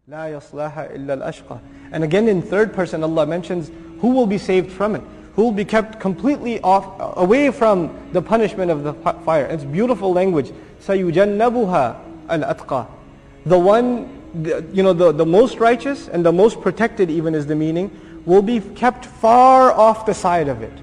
لا يصلحها إلا الأشقى. And again in third person Allah mentions who will be saved from it, who will be kept completely away from the punishment of the fire. It's beautiful language. سَيُجَنَّبُهَا الْأَتْقَى. The one, the most righteous and the most protected even is the meaning, will be kept far off the side of it.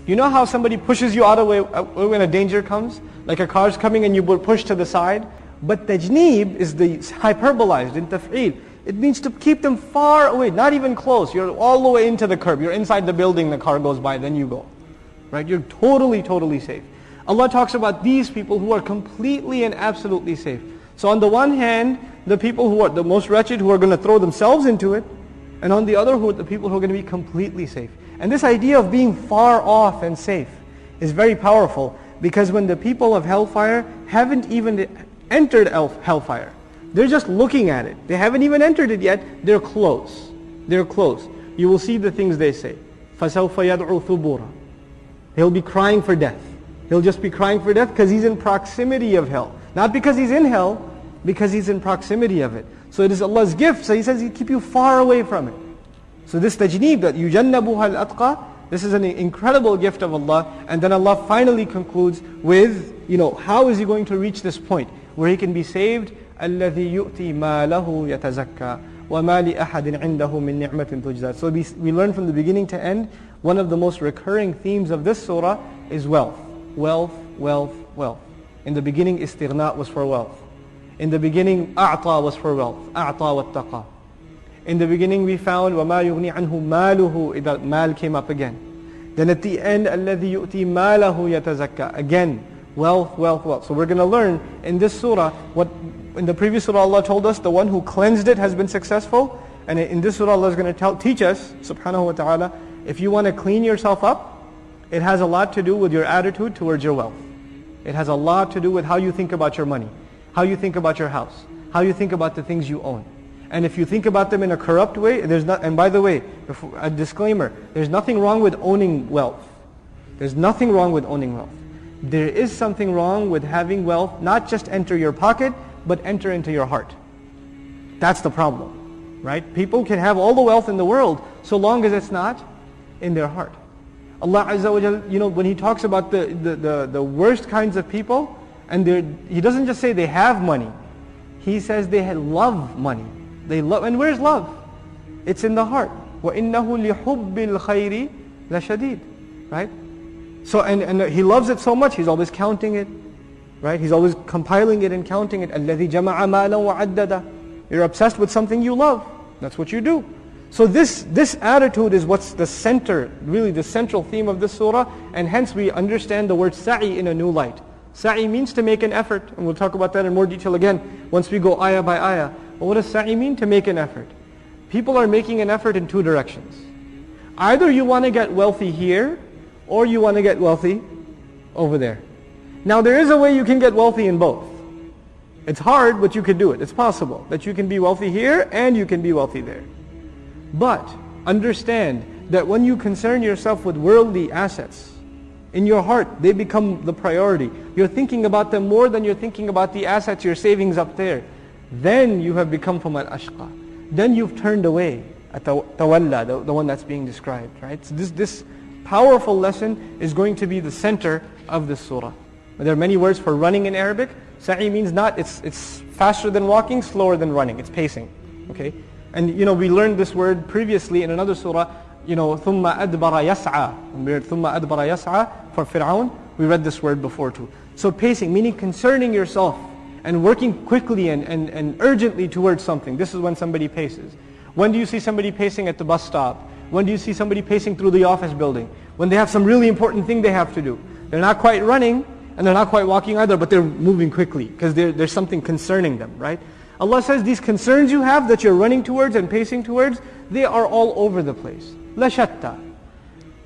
You know how somebody pushes you out of the way when a danger comes? Like a car's coming and you will push to the side? But tajneeb is the hyperbolized in taf'eel. It means to keep them far away, not even close. You're all the way into the curb. You're inside the building, the car goes by, then you go. Right? You're totally, totally safe. Allah talks about these people who are completely and absolutely safe. So on the one hand, the people who are the most wretched, who are going to throw themselves into it, and on the other, the people who are going to be completely safe. And this idea of being far off and safe is very powerful, because when the people of hellfire haven't even entered hellfire, they're just looking at it. They haven't even entered it yet. They're close. They're close. You will see the things they say. فَسَوْفَ يَدْعُ ثُبُورًا. He'll be crying for death. He'll just be crying for death because he's in proximity of hell. Not because he's in hell, because he's in proximity of it. So it is Allah's gift. So He says He'll keep you far away from it. So this tajneeb, that يُجَنَّبُهَا الْأَتْقَى, this is an incredible gift of Allah. And then Allah finally concludes with, how is he going to reach this point where he can be saved? الَّذِي يُؤْتِي مَالَهُ يَتَزَكَّى وَمَا لِأَحَدٍ عِنْدَهُ مِنْ نِعْمَةٍ تُجْزَى. So we learn from the beginning to end, one of the most recurring themes of this surah is wealth. Wealth, wealth, wealth. In the beginning, istighna was for wealth. In the beginning, a'ta was for wealth. A'ta wattaqa. In the beginning we found وَمَا يُغْنِي عَنْهُ مَالُهُ, that mal came up again. Then at the end, الَّذِي يُؤْتِي مَالَهُ يَتَزَكَّى. Again, wealth, wealth, wealth. So we're going to learn in this surah, what in the previous surah Allah told us, the one who cleansed it has been successful. And in this surah Allah is going to teach us, subhanahu wa ta'ala, if you want to clean yourself up, it has a lot to do with your attitude towards your wealth. It has a lot to do with how you think about your money, how you think about your house, how you think about the things you own. And if you think about them in a corrupt way, and by the way, a disclaimer, there's nothing wrong with owning wealth. There's nothing wrong with owning wealth. There is something wrong with having wealth not just enter your pocket, but enter into your heart. That's the problem, right? People can have all the wealth in the world, so long as it's not in their heart. Allah Azza wa Jal, when He talks about the worst kinds of people, and He doesn't just say they have money. He says they love money. They love, and where's love? It's in the heart. وَإِنَّهُ لِحُبِّ الْخَيْرِ لَشَدِيدٌ. Right? So, and He loves it so much, He's always counting it. Right? He's always compiling it and counting it. الَّذِي جَمَعَ مَالًا وَعَدَّدَ. You're obsessed with something you love. That's what you do. So this attitude is what's the center, really the central theme of this surah, and hence we understand the word sa'i in a new light. Sa'i means to make an effort, and we'll talk about that in more detail again once we go ayah by ayah. But what does sa'i mean? To make an effort. People are making an effort in two directions. Either you want to get wealthy here, or you want to get wealthy over there. Now there is a way you can get wealthy in both. It's hard, but you can do it. It's possible that you can be wealthy here and you can be wealthy there. But understand that when you concern yourself with worldly assets, in your heart, they become the priority. You're thinking about them more than you're thinking about the assets, your savings up there. Then you have become from al-ashqa. Then you've turned away, tawalla, the one that's being described, right? So this powerful lesson is going to be the center of this surah. There are many words for running in Arabic. Sa'i means it's faster than walking, slower than running. It's pacing, okay? And we learned this word previously in another surah, ثُمَّ أَدْبَرَ يَسْعَى. ثُمَّ أَدْبَرَ يَسْعَى for Fir'aun. We read this word before too. So pacing, meaning concerning yourself and working quickly and urgently towards something. This is when somebody paces. When do you see somebody pacing at the bus stop? When do you see somebody pacing through the office building? When they have some really important thing they have to do. They're not quite running and they're not quite walking either, but they're moving quickly because there's something concerning them, right? Allah says these concerns you have that you're running towards and pacing towards, they are all over the place. La shatta.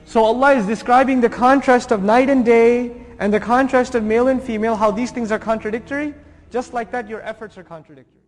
So Allah is describing the contrast of night and day and the contrast of male and female, how these things are contradictory. Just like that, your efforts are contradictory.